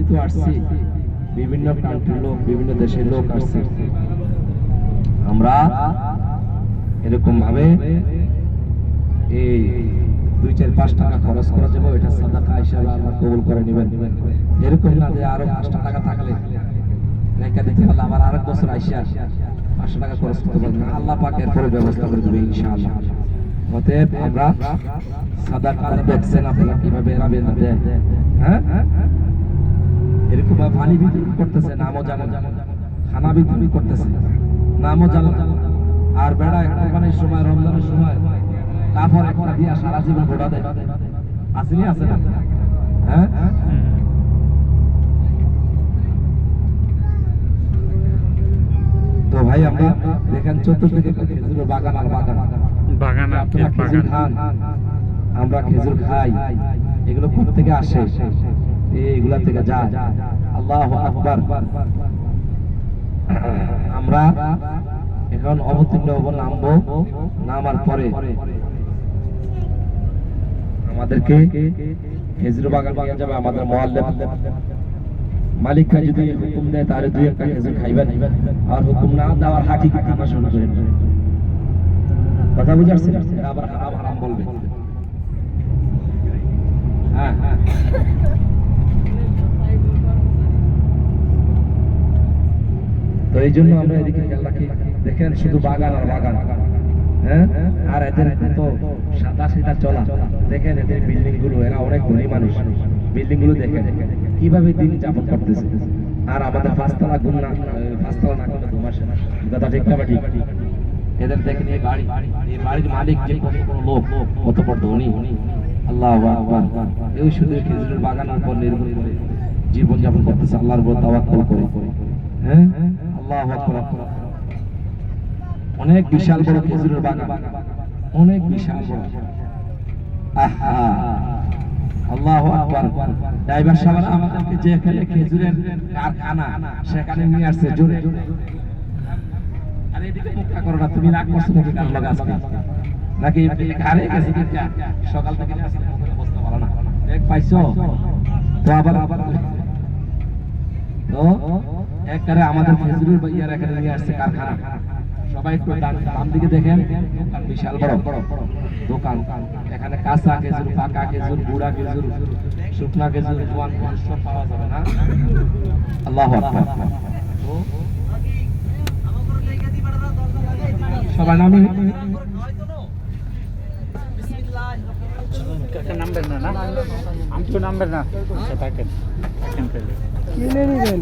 যেহেতু আসছি, বিভিন্ন কান্ট্রির লোক, বিভিন্ন দেশের লোক আসছে, আমরা এরকম ভাবে এই 2-4-5 টাকা খরচ করা যাবে, এটা সাদাকা হিসাবে আল্লাহ কবুল করে নেবেন। এরকম না যে আরো 5 টাকা থাকলে লেখা দিতে পারলে আবার আরেক বছর আইসা 500 টাকা খরচ করতে পারবেন না, আল্লাহ পাক এরপরে ব্যবস্থা করে দেবে ইনশাআল্লাহ। অতএব আমরা সাদাকা দেখছেন আপনারা কিভাবে এরাবেন, হ্যাঁ এরকম পানি বিতরণ করতেছে, নামও জানেন, খানা বিতরণ করতেছে, নামও জানেন। আর বেড়া কোরবানির সময়, রমজানের সময় কাপড় একটা দিয়া সারা জীবন ঘোড়া দেয়, আসেনি আছে না? হ্যাঁ তো ভাই আমরা দেখেন চতুর্দিকে খেজুরের বাগান আর বাগান, আপনারা খেজুর খান, আমরা খেজুর খাই, এগুলো কোথা থেকে আসে? এইগুলা থেকে যায়। আল্লাহু আকবার। আমরা এখন অবতীর্ণ হব, নামবো, নামার পরে আমাদেরকে খেজুর বাগান নিয়ে যাবে আমাদের মহল্লা মালিক যদি হুকুম দেয় তাহলে 2-1টা খেজুর খাইবেন, আর হুকুম না দেওয়ার হাঁটি খানা শুরু করে দেবেন। কথা বুঝে আসছে? আবার হারাম হারাম বলবে। হ্যাঁ তো এই জন্য আমরা এদিকে খেয়াল রাখি। দেখেন শুধু বাগান আর বাগান, হ্যাঁ আর এদের তো সাদা সিধা চলা। দেখেন এদের বিল্ডিং গুলো, এরা অনেক ধনী মানুষ, বিল্ডিং গুলো দেখেন কিভাবে দিন যাপন করতেছে। আর আমাদের 5 তলা গুণ না, 5 তলা না করলে 2 মাসে কথা ঠিক না ঠিক? এদের দেখেন এই বাড়ি, এই বাড়ির মালিক যে কত বড় লোক, কত বড় ধনী। আল্লাহু আকবার। এই শুধু খেজুরের বাগানের উপর নির্ভর করে জীবন যাপন করতেছে, আল্লাহর উপর তাওয়াক্কুল করে। হ্যাঁ আল্লাহু আকবার। অনেক বিশাল বড় খেজুরের বাগান, অনেক বিশাল বড়। আহা আল্লাহু আকবার। ড্রাইভার সাহেব আমাদেরকে যেখানে খেজুরের কারখানা সেখানে নিয়ে আসছে জোরে। আরে এদিকে মুক্তা করো না, তুমি রাগ করছো নাকি কার লাগা আজকে? নাকি ঘরে গেছে কিনা সকাল থেকে আসলে মুখে বসতে পারো না, এক পাইছো তো আবার তো একবারে আমাদের খেজুরের ইয়ার এখানে নিয়ে আসছে কারখানা। সবাই একটু ডান দিকে দেখেন, দোকান বিশাল বড় দোকান। এখানে কাঁচা খেজুর, পাকা খেজুর, গুড়া খেজুর, শুকনা খেজুর, জোয়ান খেজুর সব পাওয়া যাবে না? আল্লাহু আকবার। সবাই নামে নাম্বার না, আমি তো নাম্বার না, থাকেন কিনে নিবেন।